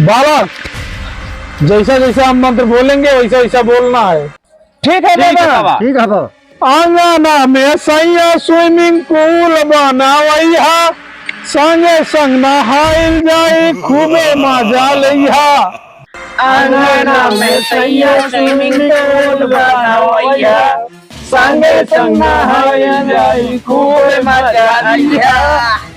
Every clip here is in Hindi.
बालक, जैसा जैसा हम मंत्र बोलेंगे वैसा वैसा बोलना है। ठीक है बाबा। ठीक है बाबा। आंगना में सैया स्विमिंग पूल बनावैहा, संगे संग नहाइल जाए खूबे मजा लैहा। आंगना में सैया स्विमिंग पूल बनावैया, संगे संग नहाइल जाए खूबे मजा लैहा।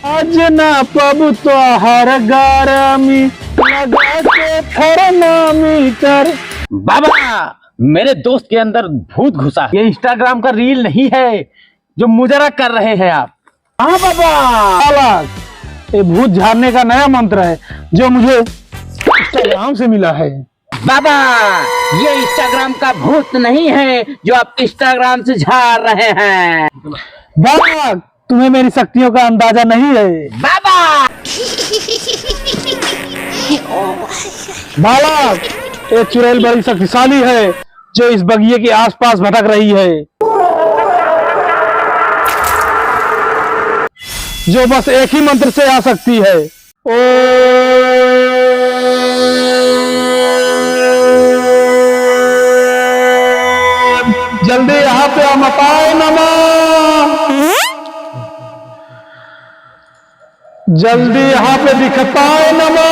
आज ना पब तो हर गारमी लगा के थर्मामीटर। बाबा, मेरे दोस्त के अंदर भूत घुसा है। ये इंस्टाग्राम का रील नहीं है जो मुजरा कर रहे हैं आप। हाँ बाबा। बालक, ये भूत झाड़ने का नया मंत्र है जो मुझे इंस्टाग्राम से मिला है। बाबा, ये इंस्टाग्राम का भूत नहीं है जो आप इंस्टाग्राम से झाड़ रहे हैं। बालक, तुम्हें मेरी शक्तियों का अंदाजा नहीं है। बाबा, बालक, ये चुड़ैल बड़ी शक्तिशाली है जो इस बगिये के आसपास भटक रही है, जो बस एक ही मंत्र से आ सकती है। जल्दी यहाँ पे अमताय नमः, जल्दी यहाँ पे दिखताय नमः,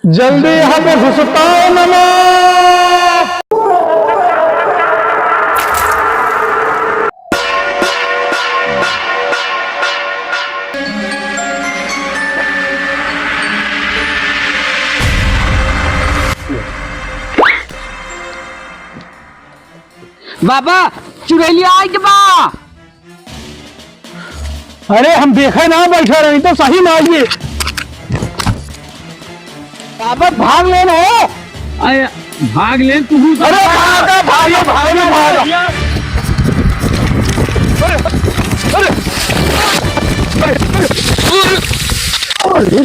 जल्दी यहाँ पे घुसताय नमः। बाबा, चुड़ैलिया आई के बा। अरे हम देखे ना बैठे रही तो सही मारिए। बाबा, भाग ले रे। अरे भाग ले तू। अरे भागो भागो भागो। अरे